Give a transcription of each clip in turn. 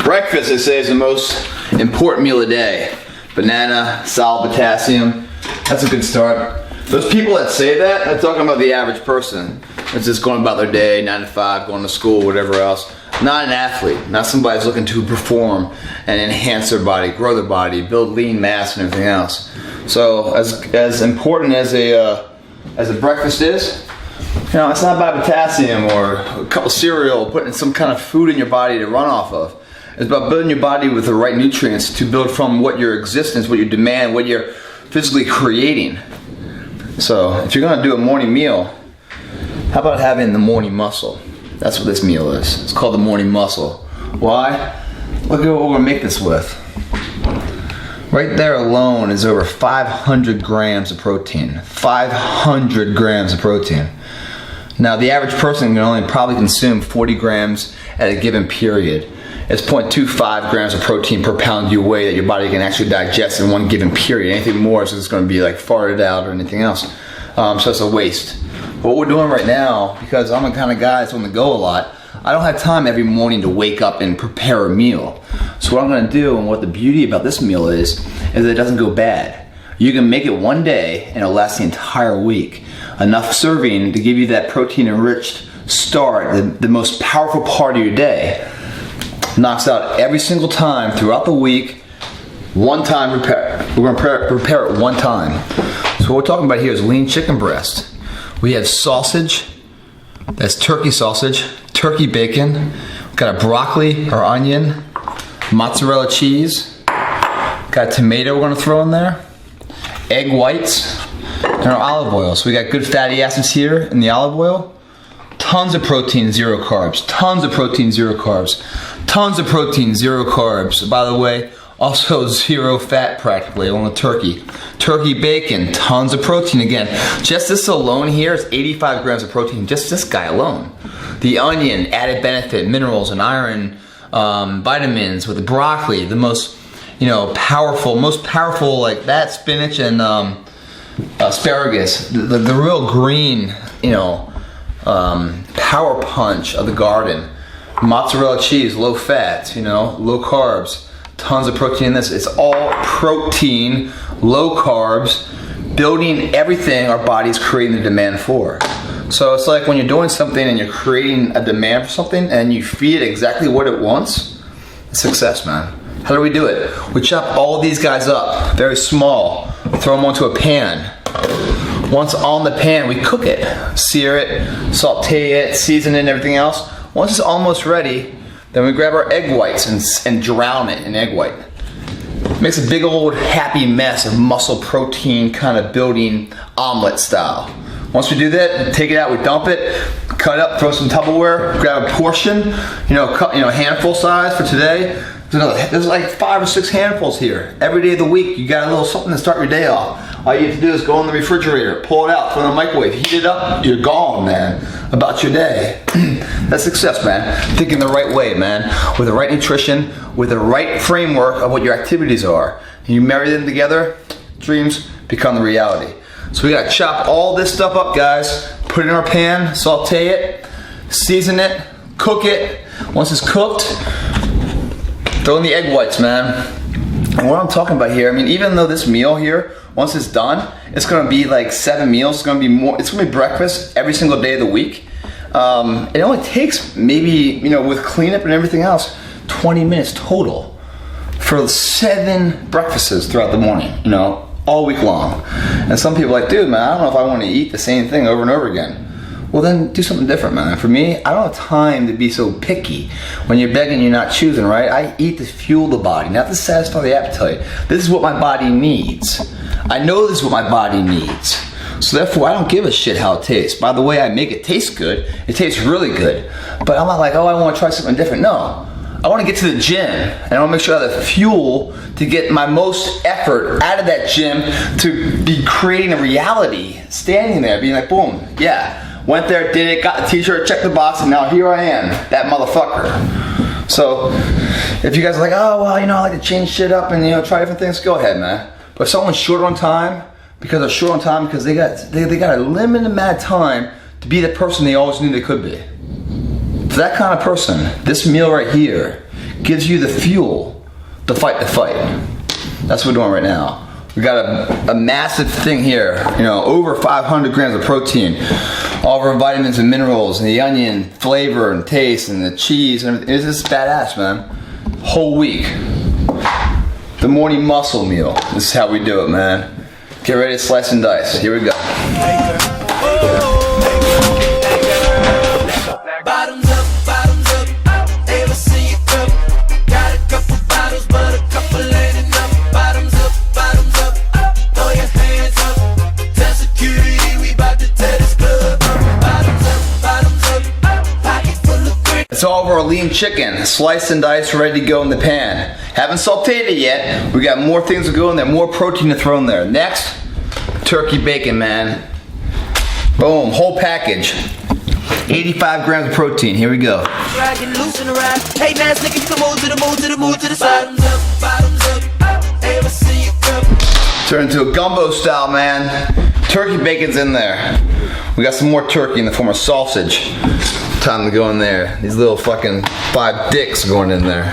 Breakfast, they say, is the most important meal of the day. Banana, solid potassium, that's a good start. Those people that say that, they're talking about the average person that's just going about their day, 9 to 5, going to school, whatever else. Not an athlete, not somebody who's looking to perform and enhance their body, grow their body, build lean mass and everything else. So as important as a breakfast is, you know, it's not about potassium or a cup of cereal, putting some kind of food in your body to run off of. It's about building your body with the right nutrients to build from what your existence, what your demand, what you're physically creating. So if you're gonna do a morning meal, how about having the morning muscle? That's what this meal is. It's called the morning muscle. Why? Look at what we're gonna make this with. Right there alone is over 500 grams of protein. 500 grams of protein. Now the average person can only probably consume 40 grams at a given period. It's 0.25 grams of protein per pound you weigh that your body can actually digest in one given period. Anything more is just going to be like farted out or anything else. So it's a waste. But what we're doing right now, because I'm the kind of guy that's on the go a lot, I don't have time every morning to wake up and prepare a meal. So what I'm going to do, and what the beauty about this meal is that it doesn't go bad. You can make it one day and it'll last the entire week. Enough serving to give you that protein enriched start, the most powerful part of your day. Knocks out every single time throughout the week. One time prepare. We're gonna prepare it one time. So what we're talking about here is lean chicken breast. We have sausage, that's turkey sausage, turkey bacon, we've got a broccoli or onion, mozzarella cheese, got a tomato we're gonna throw in there, egg whites, and our olive oil. So we got good fatty acids here in the olive oil. Tons of protein, 0 carbs. Tons of protein, 0 carbs. Tons of protein, 0 carbs. By the way, also 0 fat practically on the turkey. Turkey bacon, tons of protein again. Just this alone here is 85 grams of protein, just this guy alone. The onion, added benefit, minerals and iron, vitamins with the broccoli, the most, most powerful like that, spinach and asparagus, the real green, power punch of the garden. Mozzarella cheese, low fat, low carbs, tons of protein in this. It's all protein, low carbs, building everything our body's creating the demand for. So it's like when you're doing something and you're creating a demand for something and you feed it exactly what it wants, it's success, man. How do we do it? We chop all these guys up, very small, throw them onto a pan. Once on the pan, we cook it, sear it, saute it, season it and everything else. Once it's almost ready, then we grab our egg whites and drown it in egg white. Makes a big old happy mess of muscle protein kind of building omelet style. Once we do that, take it out, we dump it, cut up, throw some Tupperware, grab a portion, handful size for today. There's like 5 or 6 handfuls here. Every day of the week, you got a little something to start your day off. All you have to do is go in the refrigerator, pull it out, throw it in the microwave, heat it up, you're gone, man, about your day. That's success, man. Thinking the right way, man, with the right nutrition, with the right framework of what your activities are. And you marry them together, dreams become the reality. So we gotta chop all this stuff up, guys, put it in our pan, saute it, season it, cook it. Once it's cooked, throw in the egg whites, man. And what I'm talking about here, even though this meal here, once it's done, it's gonna be like 7 meals. It's gonna be breakfast every single day of the week. It only takes maybe, with cleanup and everything else, 20 minutes total for 7 breakfasts throughout the morning, all week long. And some people are like, dude, man, I don't know if I want to eat the same thing over and over again. Well, then do something different, man. For me, I don't have time to be so picky. When you're begging, you're not choosing, right? I eat to fuel the body, not to satisfy the appetite. This is what my body needs. I know this is what my body needs. So therefore, I don't give a shit how it tastes. By the way, I make it taste good. It tastes really good. But I'm not like, oh, I want to try something different. No. I want to get to the gym, and I want to make sure I have the fuel to get my most effort out of that gym to be creating a reality, standing there, being like, boom, yeah. Went there, did it, got the t-shirt, checked the box, and now here I am, that motherfucker. So, if you guys are like, oh, well, I like to change shit up and, try different things, go ahead, man. But if someone's short on time, because they're short on time, because they got a limited amount of time to be the person they always knew they could be. For that kind of person, this meal right here gives you the fuel to fight the fight. That's what we're doing right now. We got a massive thing here, you know, over 500 grams of protein. All of our vitamins and minerals, and the onion flavor and taste, and the cheese, and everything. It's just badass, man. Whole week. The morning muscle meal. This is how we do it, man. Get ready to slice and dice. Here we go. It's all of our lean chicken, sliced and diced, ready to go in the pan. Haven't sauteed it yet. We got more things to go in there, more protein to throw in there. Next, turkey bacon, man. Boom, whole package. 85 grams of protein, here we go. Turn into a gumbo style, man. Turkey bacon's in there. We got some more turkey in the form of sausage. Time to go in there. These little fucking 5 dicks going in there.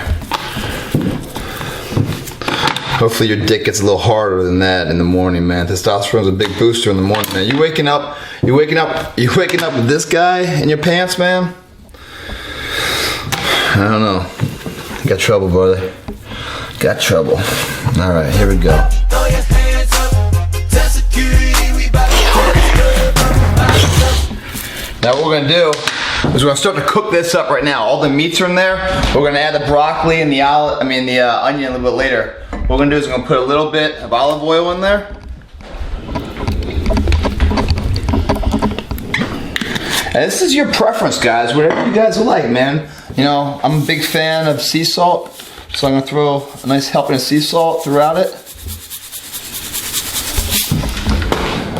Hopefully your dick gets a little harder than that in the morning, man. Testosterone's a big booster in the morning, man. You waking up with this guy in your pants, man? I don't know. Got trouble, brother. Got trouble. All right, here we go. Now what we're gonna do is we're gonna start to cook this up right now. All the meats are in there. We're gonna add the broccoli and the onion a little bit later. What we're gonna do is we're gonna put a little bit of olive oil in there. And this is your preference, guys. Whatever you guys like, man. You know, I'm a big fan of sea salt, so I'm gonna throw a nice helping of sea salt throughout it.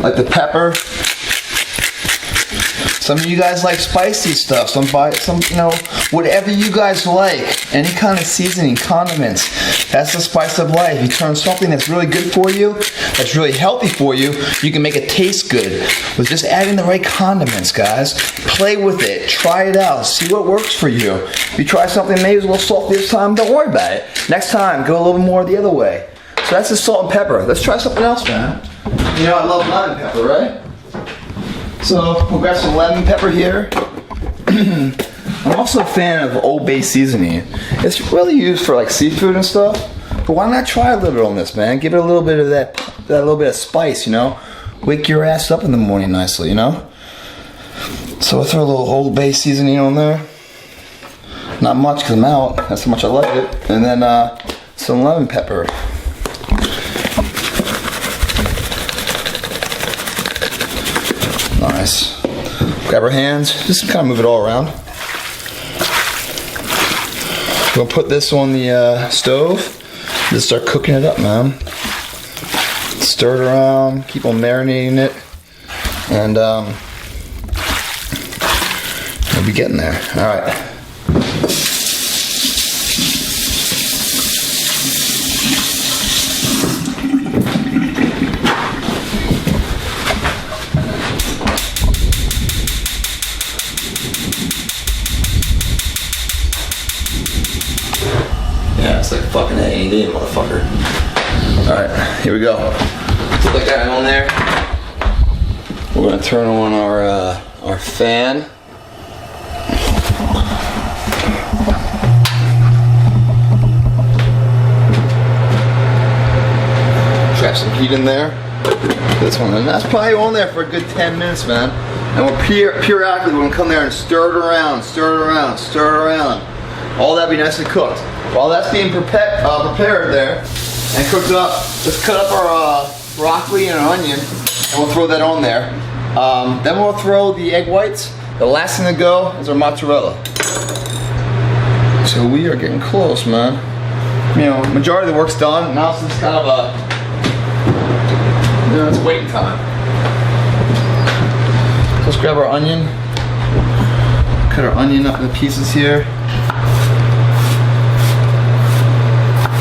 Like the pepper. Some of you guys like spicy stuff, some, you know, whatever you guys like. Any kind of seasoning, condiments, that's the spice of life. You turn something that's really good for you, that's really healthy for you, you can make it taste good with just adding the right condiments, guys. Play with it, try it out, see what works for you. If you try something maybe it's a little salty this time, don't worry about it. Next time, go a little more the other way. So that's the salt and pepper. Let's try something else, man. You know I love lemon pepper, right? So we'll grab some lemon pepper here. I'm also a fan of Old Bay seasoning. It's really used for like seafood and stuff. But why not try a little bit on this, man? Give it a little bit of that little bit of spice, you know? Wake your ass up in the morning nicely, you know? So I'll throw a little Old Bay seasoning on there. Not much because I'm out. That's how much I like it. And then some lemon pepper. Nice. Grab our hands, just kind of move it all around. We'll put this on the stove. Just start cooking it up, man. Stir it around, keep on marinating it, and we'll be getting there. All right. Yeah, it's like fucking A&D, motherfucker. Alright, here we go. Put that guy on there. We're gonna turn on our fan. Trap some heat in there. This one, and that's probably on there for a good 10 minutes, man. And we'll periodically we're gonna come there and stir it around, stir it around, stir it around. All that be nicely cooked. While that's being prepared there and cooked up, let's cut up our broccoli and our onion, and we'll throw that on there. Then we'll throw the egg whites. The last thing to go is our mozzarella. So we are getting close, man. You know, majority of the work's done. Now it's just kind of a, you know, it's waiting time. So let's grab our onion. Cut our onion up into pieces here.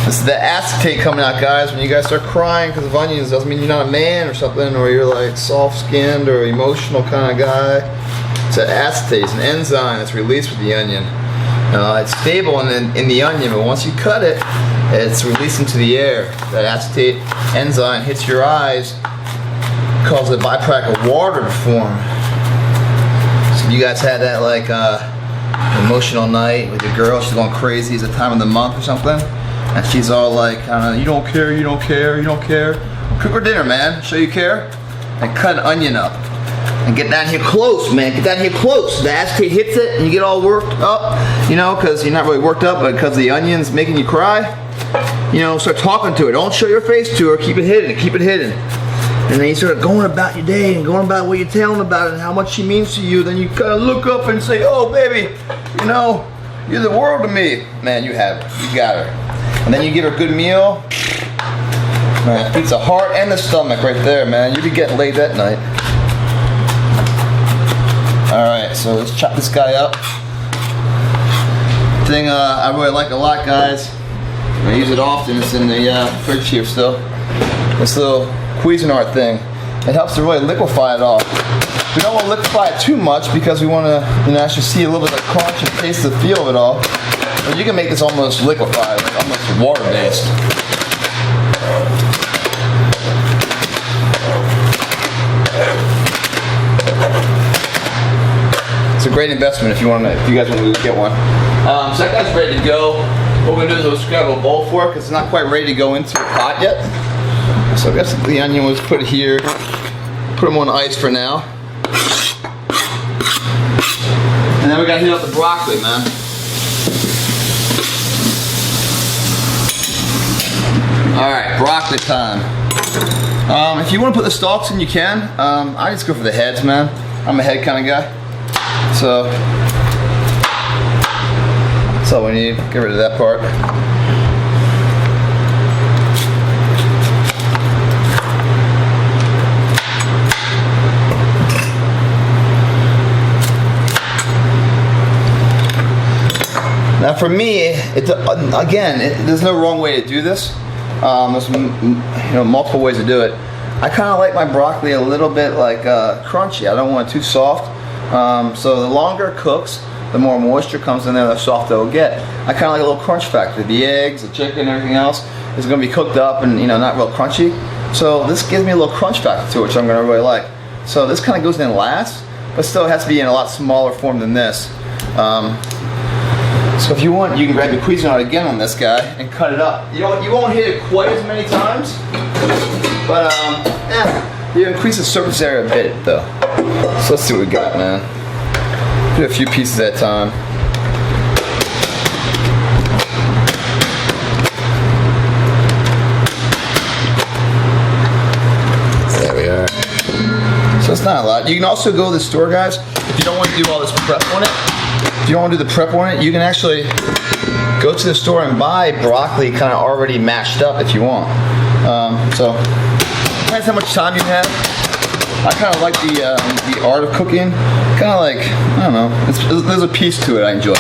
This is the acetate coming out, guys. When you guys start crying because of onions, doesn't mean you're not a man or something, or you're like soft-skinned or emotional kind of guy. It's an acetate, it's an enzyme that's released with the onion. It's stable in the onion, but once you cut it, it's released into the air. That acetate enzyme hits your eyes, causes a byproduct of water to form. So you guys had that like emotional night with your girl, she's going crazy, it's the time of the month or something, and she's all like, I don't know, you don't care, you don't care, you don't care. Cook her dinner, man, show you care, and cut an onion up. And get down here close, man, get down here close. The acetate hits it and you get all worked up, you know, because you're not really worked up, but because the onion's making you cry, you know, start talking to her. Don't show your face to her, keep it hidden, keep it hidden. And then you start going about your day and going about what you're telling about it and how much she means to you. Then you kind of look up and say, oh, baby, you know, you're the world to me. Man, you have her, you got her. And then you give her a good meal. Man, it feeds the heart and the stomach right there, man. You'll be getting laid that night. Alright, so let's chop this guy up. Thing I really like a lot, guys. I use it often. It's in the fridge here still. This little Cuisinart thing. It helps to really liquefy it all. We don't want to liquefy it too much because we want to, you know, actually see a little bit of crunch and taste the feel of it all. But you can make this almost liquefied, like almost water-based. It's a great investment if you guys want to get one. So that guy's ready to go. What we're gonna do is we'll just grab a bowl for it because it's not quite ready to go into the pot yet. So I guess the onion was put here. Put them on ice for now. And then we gotta heat up the broccoli, man. All right, broccoli time. If you want to put the stalks in, you can. I just go for the heads, man. I'm a head kind of guy. So that's all we need. Get rid of that part. Now for me, there's no wrong way to do this. There's multiple ways to do it. I kind of like my broccoli a little bit like crunchy. I don't want it too soft. So the longer it cooks, the more moisture comes in there, the softer it'll get. I kind of like a little crunch factor. The eggs, the chicken, everything else is going to be cooked up and not real crunchy. So this gives me a little crunch factor to it, which I'm going to really like. So this kind of goes in last, but still it has to be in a lot smaller form than this. So if you want, you can grab your Cuisinart again on this guy and cut it up. You won't hit it quite as many times, but you increase the surface area a bit though. So let's see what we got, man. Do a few pieces at a time. There we are. So it's not a lot. You can also go to the store, guys, if you don't want to do all this prep on it. If you don't want to do the prep on it, you can actually go to the store and buy broccoli kind of already mashed up if you want. So depends how much time you have. I kind of like the art of cooking. Kind of like, I don't know, there's a piece to it I enjoy.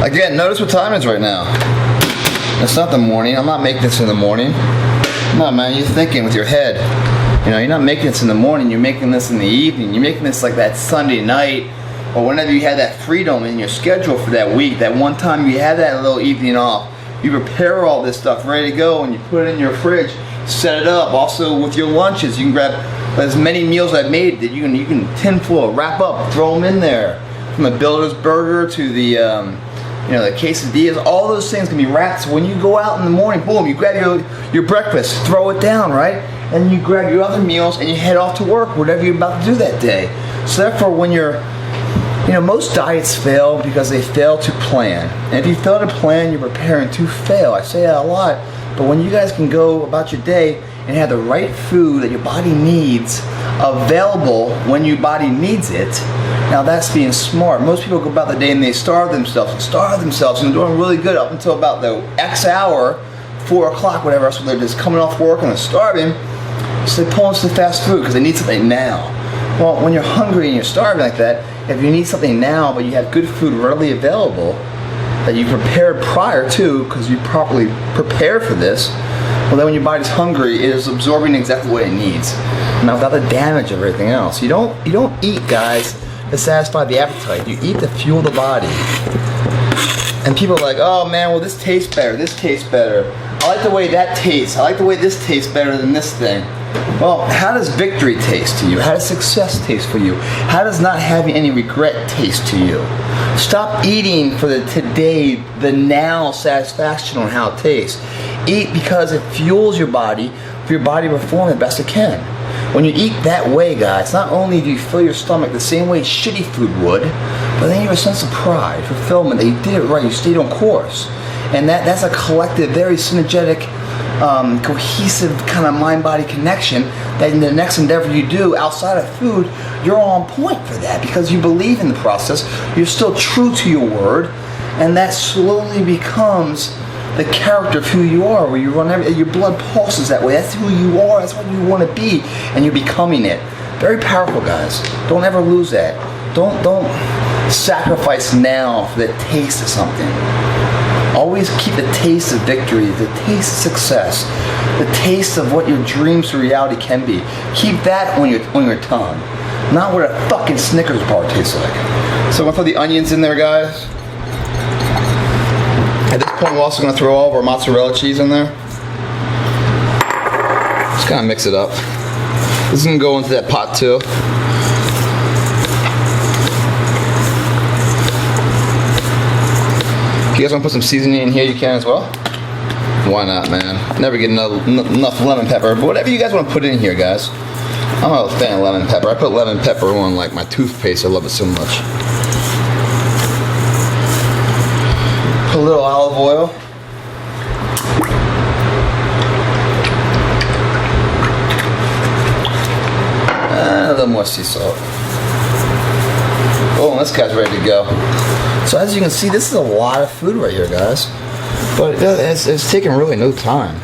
Again, notice what time it is right now. It's not the morning. I'm not making this in the morning. No, man, you're thinking with your head. You're not making this in the morning. You're making this in the evening. You're making this like that Sunday night or whenever you had that freedom in your schedule for that week. That one time you had that little evening off. You prepare all this stuff ready to go and you put it in your fridge. Set it up. Also with your lunches, you can grab as many meals I've made that you can tin foil, wrap up, throw them in there. From the Builder's Burger to the the quesadillas, all those things can be wrapped. So when you go out in the morning, boom, you grab your breakfast, throw it down, right? And you grab your other meals and you head off to work, whatever you're about to do that day. So therefore, when you're, most diets fail because they fail to plan. And if you fail to plan, you're preparing to fail. I say that a lot. But when you guys can go about your day and have the right food that your body needs available when your body needs it. Now that's being smart. Most people go about the day and they starve themselves and they're doing really good up until about the X hour, 4 o'clock, whatever, so they're just coming off work and they're starving, so they pull into the fast food because they need something now. Well, when you're hungry and you're starving like that, if you need something now but you have good food readily available that you prepared prior to because you properly prepared for this, well then when your body's hungry, it is absorbing exactly what it needs. Now without the damage of everything else. You don't eat, guys, to satisfy the appetite. You eat to fuel the body. And people are like, oh man, well this tastes better, this tastes better. I like the way that tastes. I like the way this tastes better than this thing. Well, how does victory taste to you? How does success taste for you? How does not having any regret taste to you? Stop eating for the today, the now satisfaction on how it tastes. Eat because it fuels your body for your body to perform the best it can. When you eat that way, guys, not only do you fill your stomach the same way shitty food would, but then you have a sense of pride, fulfillment, that you did it right, you stayed on course. And that's a collective, very synergetic, cohesive kind of mind-body connection that in the next endeavor you do outside of food, you're on point for that because you believe in the process, you're still true to your word, and that slowly becomes the character of who you are, where you run your blood pulses that way. That's who you are, that's what you want to be, and you're becoming it. Very powerful, guys. Don't ever lose that. Don't sacrifice now for the taste of something. Always keep the taste of victory, the taste of success, the taste of what your dreams to reality can be. Keep that on your tongue, not what a fucking Snickers bar tastes like. So I'm gonna throw the onions in there, guys. At this point, we're also gonna throw all of our mozzarella cheese in there. Just kind of mix it up. This is gonna go into that pot too. If you guys want to put some seasoning in here, you can as well. Why not, man? Never get enough lemon pepper, but whatever you guys want to put in here, guys. I'm not a fan of lemon pepper. I put lemon pepper on like my toothpaste. I love it so much. Put a little olive oil. And a little more sea salt. Oh, this guy's ready to go. So as you can see, this is a lot of food right here, guys. But it's taking really no time.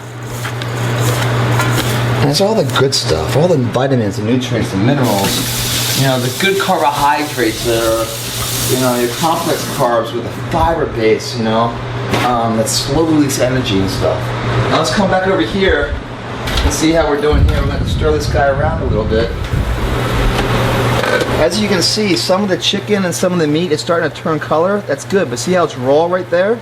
And it's all the good stuff, all the vitamins, the nutrients, the minerals, you know, the good carbohydrates that are, you know, your complex carbs with a fiber base, you know, that slowly release energy and stuff. Now let's come back over here and see how we're doing here. We're going to stir this guy around a little bit. As you can see, some of the chicken and some of the meat is starting to turn color. That's good, but see how it's raw right there?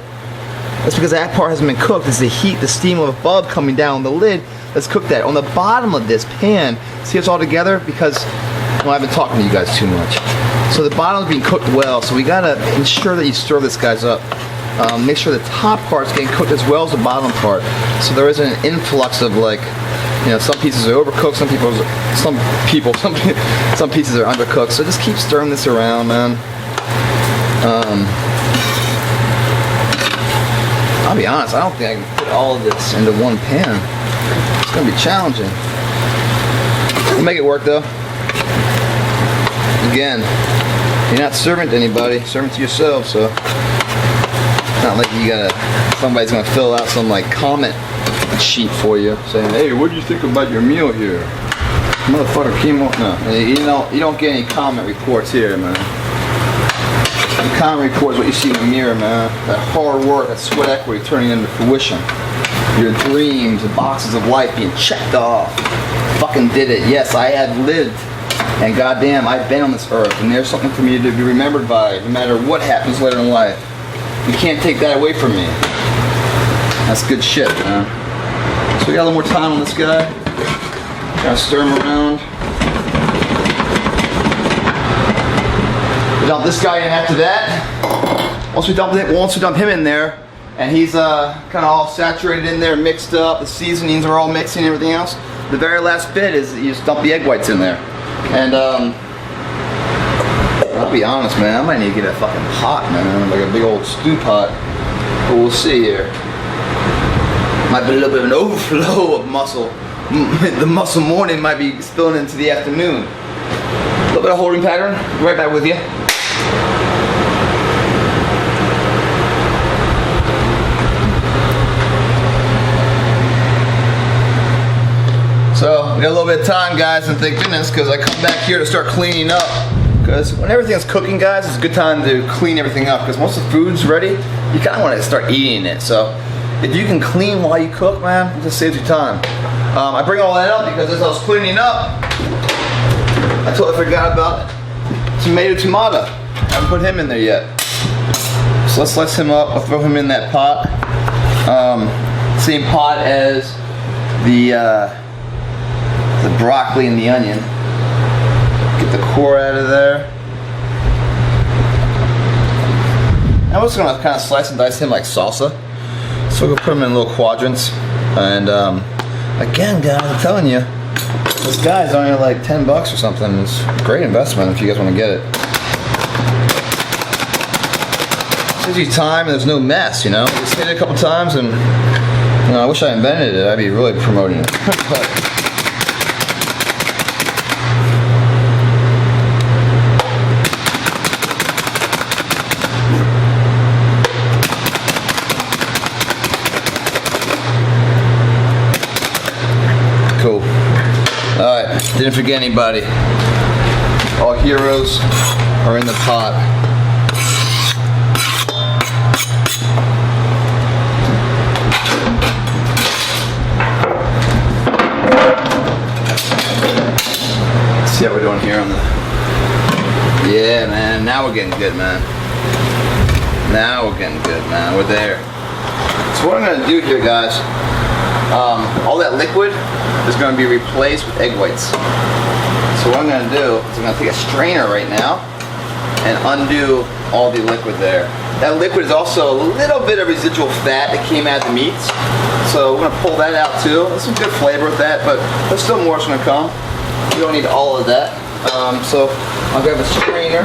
That's because that part hasn't been cooked. It's the heat, the steam of above coming down on the lid. Let's cook that. On the bottom of this pan, see it's all together? Because, well, I've been talking to you guys too much. So the bottom's being cooked well, so we gotta ensure that you stir this guys up. Make sure the top part's getting cooked as well as the bottom part. So there isn't an influx of like, you know, some pieces are overcooked, some pieces are undercooked. So just keep stirring this around, man. I'll be honest, I don't think I can put all of this into one pan. It's gonna be challenging. We'll make it work though. Again, you're not serving to anybody, serving to yourself, so it's not like you somebody's gonna fill out some like comment sheet for you saying, hey, what do you think about your meal here? Motherfucker came on. No, you don't get any comment reports here, man. The comment report is what you see in the mirror, man. That hard work, that sweat equity turning into fruition. Your dreams, the boxes of life being checked off. Fucking did it. Yes, I have lived. And goddamn, I've been on this earth. And there's something for me to be remembered by, no matter what happens later in life. You can't take that away from me. That's good shit, man. So we got a little more time on this guy. Gotta stir him around. We dump this guy in after that. Once we dump him in there, and he's kind of all saturated in there, mixed up, the seasonings are all mixing and everything else, the very last bit is you just dump the egg whites in there. And I'll be honest, man, I might need to get a fucking pot, man, like a big old stew pot. But we'll see here. Might be a little bit of an overflow of muscle the muscle morning might be spilling into the afternoon. A little bit of holding pattern. Right back with you. So we got a little bit of time, guys, and thank goodness, because I come back here to start cleaning up. Because when everything's cooking, guys, it's a good time to clean everything up. Because once the food's ready, you kind of want to start eating it. So if you can clean while you cook, man, it just saves you time. I bring all that up because as I was cleaning up, I totally forgot about tomato. I haven't put him in there yet. So let's slice him up. I'll throw him in that pot. Same pot as the broccoli and the onion. Get the core out of there. I'm just gonna kind of slice and dice him like salsa. So we'll put him in little quadrants. And again, guys, I'm telling you, this guy's only like $10 or something. It's a great investment if you guys want to get it. Saves you time and there's no mess, you know. Just hit it a couple times and, you know, I wish I invented it. I'd be really promoting it. But, cool. Alright, didn't forget anybody. All heroes are in the pot. Let's see how we're doing here on the... Yeah, man, now we're getting good, man. Now we're getting good, man. We're there. So what I'm gonna do here, guys, all that liquid is going to be replaced with egg whites. So what I'm going to do is I'm going to take a strainer right now and undo all the liquid there. That liquid is also a little bit of residual fat that came out of the meats. So we're going to pull that out too. There's some good flavor with that, but there's still more that's going to come. We don't need all of that. So I'll grab a strainer.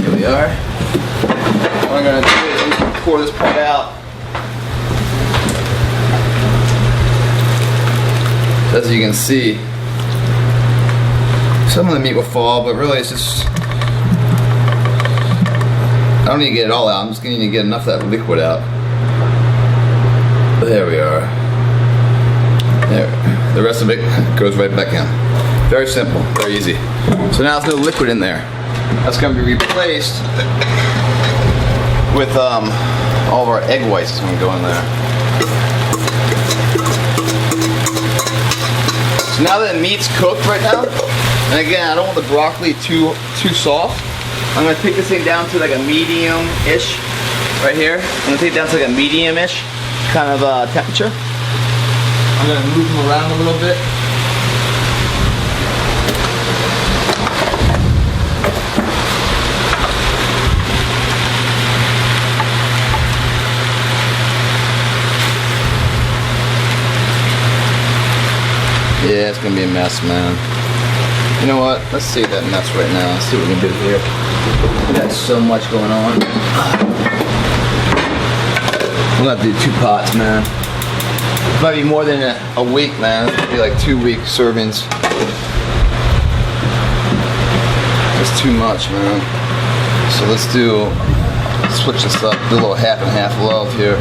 Here we are. What I'm going to do is I'm just going to pour this part out. As you can see, some of the meat will fall, but really it's just, I don't need to get it all out. I'm just going to need to get enough of that liquid out. There we are. There. The rest of it goes right back in. Very simple, very easy. So now there's no liquid in there. That's going to be replaced with all of our egg whites. That's going to go in there. So now that the meat's cooked right now, and again, I don't want the broccoli too soft. I'm gonna take this thing down to like a medium-ish right here. I'm gonna take it down to like a medium-ish kind of temperature. I'm gonna move them around a little bit. Yeah, it's gonna be a mess, man. You know what? Let's save that mess right now. Let's see what we can do here. We got so much going on. We'll have to do 2 pots, man. It might be more than a week, man. It'll be like 2-week servings. It's too much, man. So let's switch this up. Do a little half and half love here,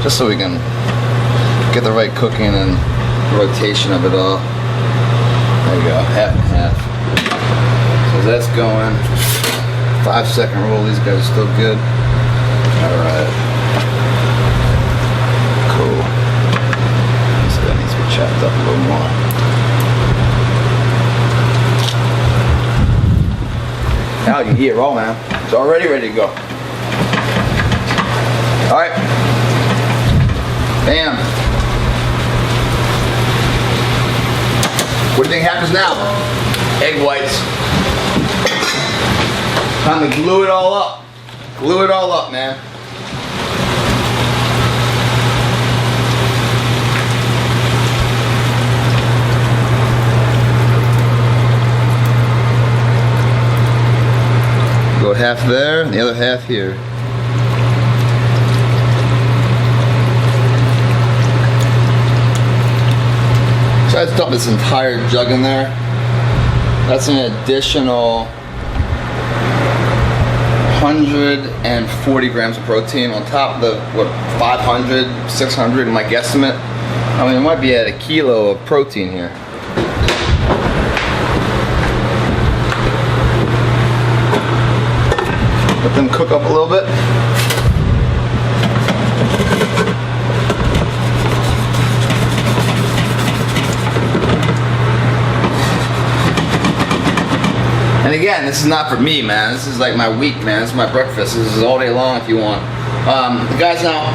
just so we can get the right cooking and rotation of it all. There you go, half and half. So that's going. 5-second rule, these guys are still good. Alright. Cool. So that needs to be chopped up a little more. Now you can eat it raw, man. It's already ready to go. Alright. Bam. What do you think happens now? Egg whites. Time to glue it all up. Glue it all up, man. Go half there, and the other half here. So I dumped this entire jug in there. That's an additional 140 grams of protein on top of the, what, 500, 600 in my guesstimate. I mean, it might be at a kilo of protein here. Let them cook up a little bit. And again, this is not for me, man. This is like my week, man. This is my breakfast. This is all day long if you want. Guys, now,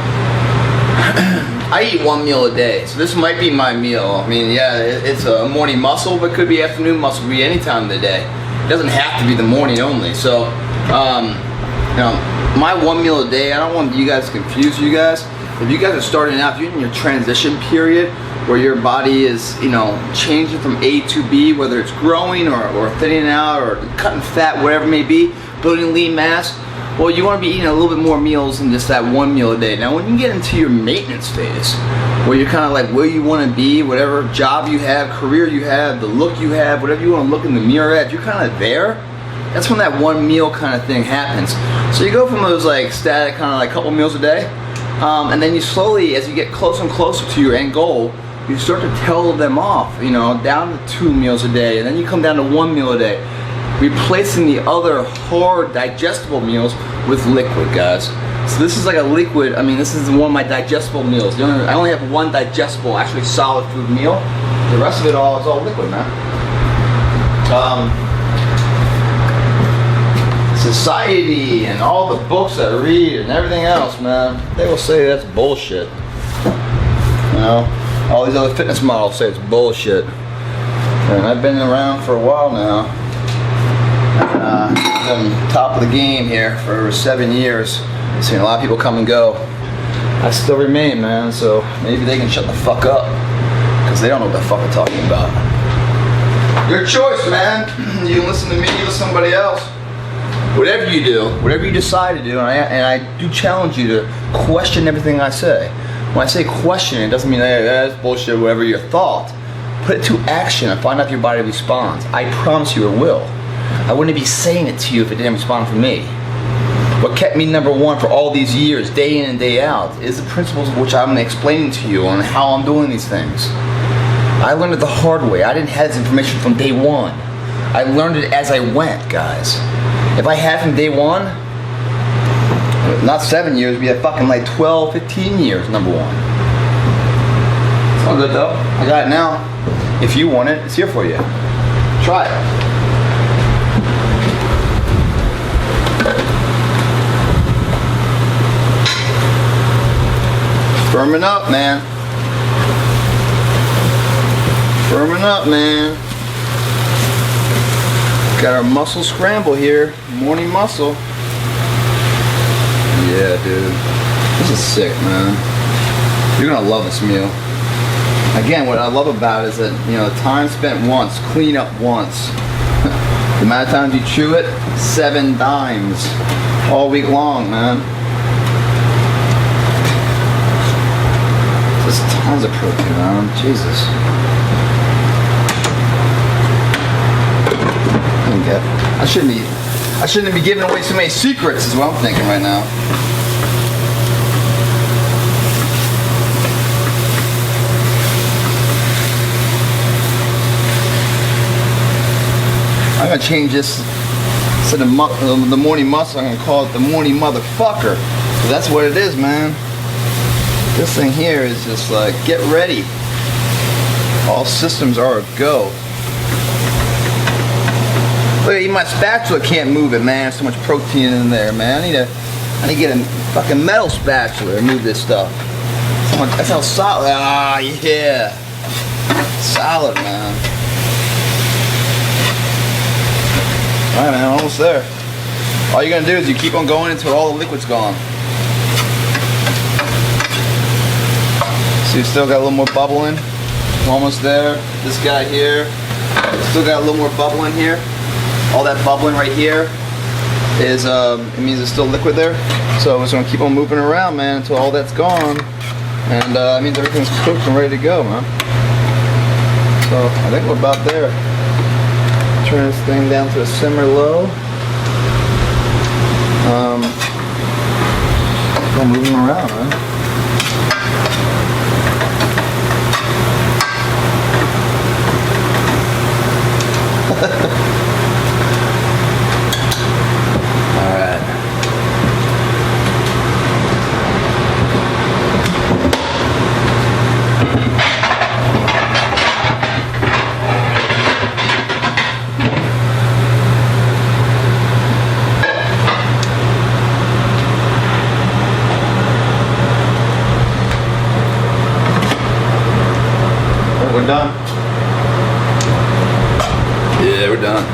I eat one meal a day, so this might be my meal. I mean, yeah, it's a morning muscle, but it could be afternoon muscle, could be any time of the day. It doesn't have to be the morning only. So, you know, my one meal a day, I don't want you guys to confuse you guys. If you guys are starting out, if you're in your transition period where your body is, you know, changing from A to B, whether it's growing or thinning out or cutting fat, whatever it may be, building lean mass, well, you want to be eating a little bit more meals than just that one meal a day. Now, when you get into your maintenance phase, where you're kind of like where you want to be, whatever job you have, career you have, the look you have, whatever you want to look in the mirror at, if you're kind of there, that's when that one meal kind of thing happens. So you go from those like static kind of like couple meals a day, and then you slowly, as you get closer and closer to your end goal, you start to tail them off, you know, down to 2 meals a day, and then you come down to 1 meal a day, replacing the other hard digestible meals with liquid, guys. So this is like a liquid. I mean, this is one of my digestible meals. I only have one digestible, actually solid food meal. The rest of it all is all liquid, man. Society and all the books I read and everything else, man, they will say that's bullshit. You know, all these other fitness models say it's bullshit. And I've been around for a while now. Been top of the game here for over 7 years. I've seen a lot of people come and go. I still remain, man, so maybe they can shut the fuck up, because they don't know what the fuck I'm talking about. Your choice, man. You can listen to me, you listen to somebody else. Whatever you do, whatever you decide to do, and I do challenge you to question everything I say. When I say question, it doesn't mean, hey, that's bullshit, whatever your thought. Put it to action and find out if your body responds. I promise you it will. I wouldn't be saying it to you if it didn't respond for me. What kept me number one for all these years, day in and day out, is the principles of which I'm explaining to you on how I'm doing these things. I learned it the hard way. I didn't have this information from day one. I learned it as I went, guys. If I had from day one, not 7 years, we had fucking like 12, 15 years, number one. It's all good though. I got it now. If you want it, it's here for you. Try it. Firming up, man. Firming up, man. Got our muscle scramble here. Morning muscle. Yeah, dude. This is sick, man. You're gonna love this meal. Again, what I love about it is that, you know, time spent once, clean up once. The amount of times you chew it, 7 dimes. All week long, man. There's tons of protein, man. Jesus. I shouldn't be giving away so many secrets is what I'm thinking right now. I'm gonna change this to the morning muscle. I'm gonna call it the morning motherfucker. So that's what it is, man. This thing here is just like, get ready. All systems are a go. Look, even my spatula can't move it, man. There's so much protein in there, man. I need to get a fucking metal spatula to move this stuff. That's how solid. Ah, yeah. Solid, man. Alright, man, almost there. All you're gonna do is you keep on going until all the liquid's gone. So you still got a little more bubbling. Almost there. This guy here. Still got a little more bubbling here. All that bubbling right here is, it means there's still liquid there. So we're just gonna keep on moving around, man, until all that's gone. And it means everything's cooked and ready to go, man. So I think we're about there. Turn this thing down to a simmer low. I'm moving around, huh? We're done. Yeah, we're done.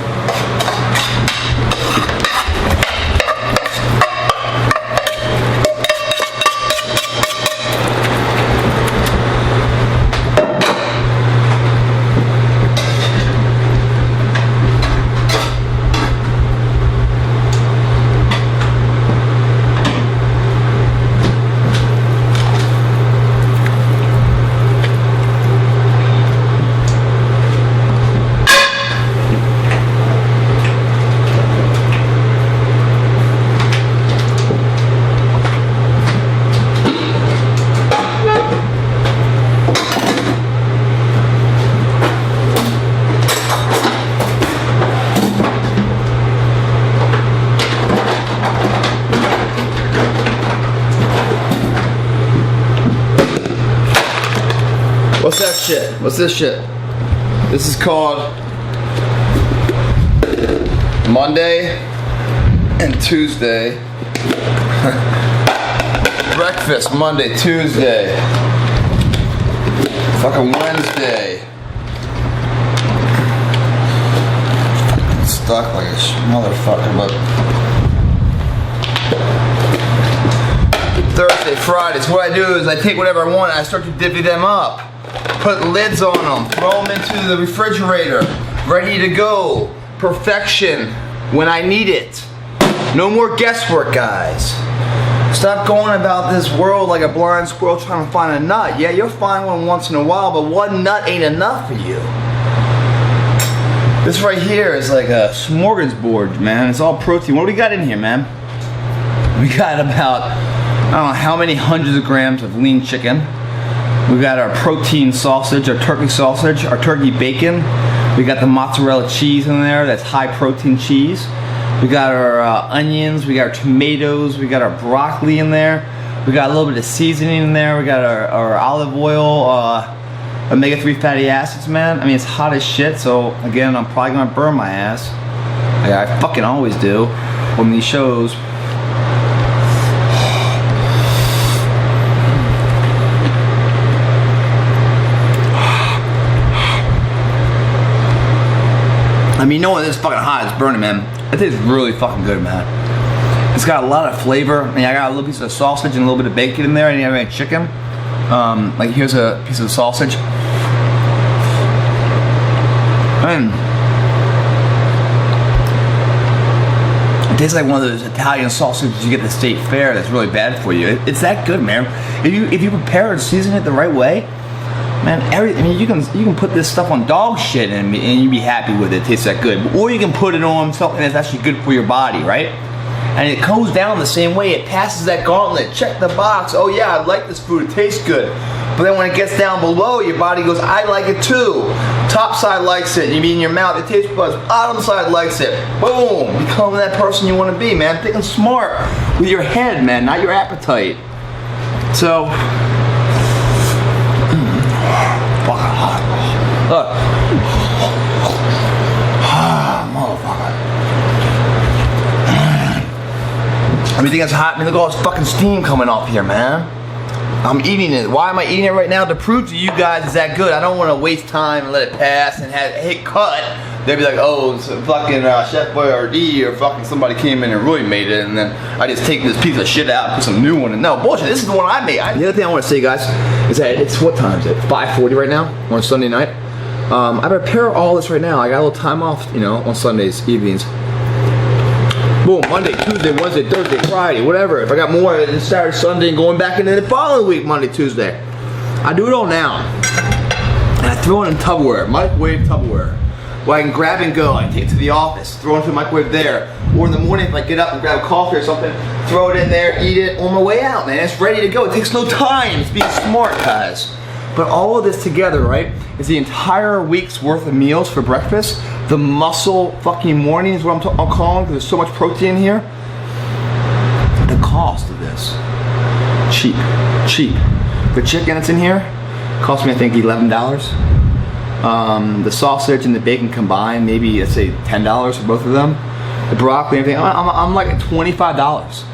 What's that shit? What's this shit? This is called Monday and Tuesday. Breakfast Monday, Tuesday. Fucking Wednesday. Stuck like a motherfucker, but Thursday, Friday. So what I do is I take whatever I want and I start to divvy them up. Put lids on them, throw them into the refrigerator, ready to go. Perfection when I need it. No more guesswork, guys. Stop going about this world like a blind squirrel trying to find a nut. Yeah, you'll find one once in a while, but one nut ain't enough for you. This right here is like a smorgasbord, man. It's all protein. What do we got in here, man? We got about, I don't know how many hundreds of grams of lean chicken. We got our protein sausage, our turkey sausage, our turkey bacon. We got the mozzarella cheese in there, that's high protein cheese. We got our onions, we got our tomatoes, we got our broccoli in there. We got a little bit of seasoning in there. We got our olive oil, omega-3 fatty acids, man. I mean, it's hot as shit, so again, I'm probably gonna burn my ass. Yeah, I fucking always do on these shows. I mean, knowing this fucking hot, it's burning, man. It tastes really fucking good, man. It's got a lot of flavor. I mean, I got a little piece of sausage and a little bit of bacon in there. I didn't have any chicken. Like, here's a piece of sausage. And it tastes like one of those Italian sausages you get at the state fair that's really bad for you. It's that good, man. If you prepare and season it the right way, man, I mean, you can put this stuff on dog shit and you'd be happy with it. It tastes that good. Or you can put it on something that's actually good for your body, right? And it goes down the same way. It passes that gauntlet. Check the box. Oh yeah, I like this food. It tastes good. But then when it gets down below, your body goes, I like it too. Top side likes it. You mean in your mouth, it tastes buds. Bottom side likes it. Boom. Become that person you want to be, man. Thinking smart with your head, man, not your appetite. So, fucking hot. Look. Motherfucker. Everything is hot. I mean, look at all this fucking steam coming off here, man. I'm eating it. Why am I eating it right now? To prove to you guys it's that good. I don't want to waste time and let it pass and hit cut. They'd be like, oh, it's fucking Chef Boyardee or fucking somebody came in and really made it, and then I just take this piece of shit out and put some new one in. No, bullshit. This is the one I made. The other thing I want to say, guys, is that it's, what time is it? 5:40 right now on Sunday night. I prepare all this right now. I got a little time off, you know, on Sundays evenings. Boom, Monday, Tuesday, Wednesday, Thursday, Friday, whatever. If I got more, it's Saturday, Sunday, and going back into the following week, Monday, Tuesday. I do it all now. And I throw it in Tupperware, microwave Tupperware. Where I can grab and go. I take it to the office, throw it into the microwave there. Or in the morning if I get up and grab a coffee or something, throw it in there, eat it on my way out, man. It's ready to go. It takes no time. It's being smart, guys. But all of this together, right, is the entire week's worth of meals for breakfast. The muscle fucking morning is what I'm calling, because there's so much protein in here. The cost of this, cheap. The chicken that's in here cost me, I think, $11. The sausage and the bacon combined, maybe let's say $10 for both of them. The broccoli and everything, I'm like at $25.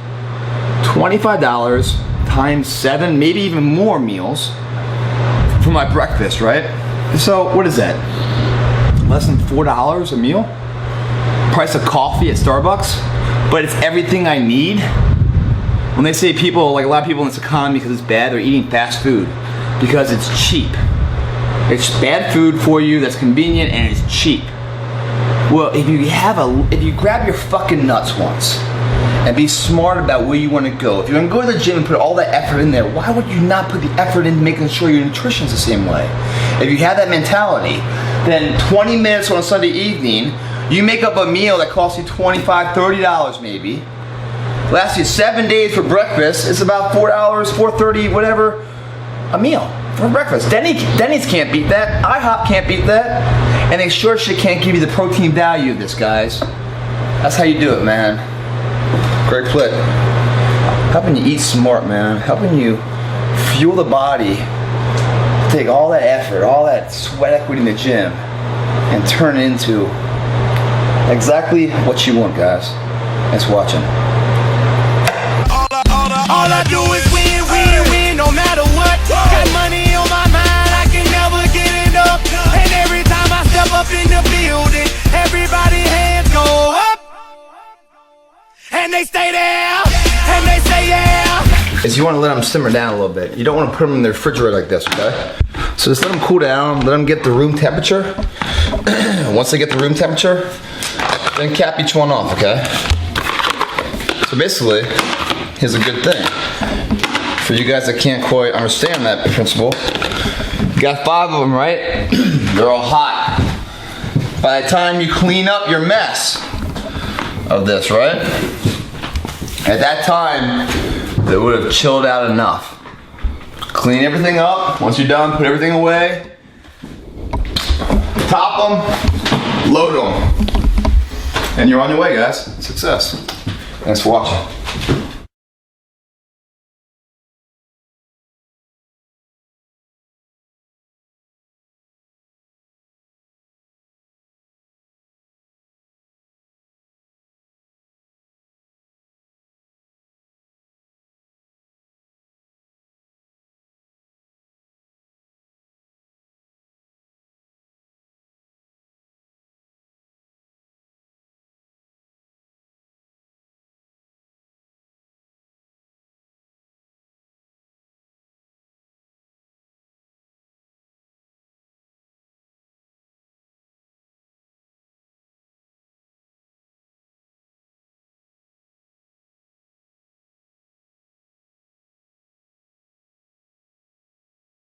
$25 times 7, maybe even more meals for my breakfast, right? So what is that? Less than $4 a meal? Price of coffee at Starbucks, but it's everything I need. When they say people, like a lot of people in this economy, because it's bad, they're eating fast food because it's cheap. It's bad food for you that's convenient and it's cheap. Well, if you grab your fucking nuts once and be smart about where you want to go. If you're gonna go to the gym and put all that effort in there, why would you not put the effort in making sure your nutrition's the same way? If you have that mentality, then 20 minutes on a Sunday evening, you make up a meal that costs you $25, $30 maybe. Lasts you 7 days for breakfast. It's about $4, $4.30, whatever, a meal for breakfast. Denny's can't beat that. IHOP can't beat that. And they sure shit can't give you the protein value of this, guys. That's how you do it, man. Greg Plitt, helping you eat smart, man. Helping you fuel the body. Take all that effort, all that sweat equity in the gym, and turn it into exactly what you want, guys. Thanks for watching. All I do is win, win, win, no matter what. Got money on my mind, I can never get enough. And every time I step up in the building, everybody hands go up. And they stay there, and they say yeah. Is you want to let them simmer down a little bit. You don't want to put them in the refrigerator like this, okay? So just let them cool down, let them get the room temperature. Once they get the room temperature, then cap each one off, okay? So basically, here's a good thing. For you guys that can't quite understand that principle, you got 5 of them, right? They're all hot. By the time you clean up your mess of this, right? At that time, they would have chilled out enough. Clean everything up. Once you're done, put everything away. Top them, load them. And you're on your way, guys. Success. Thanks for watching.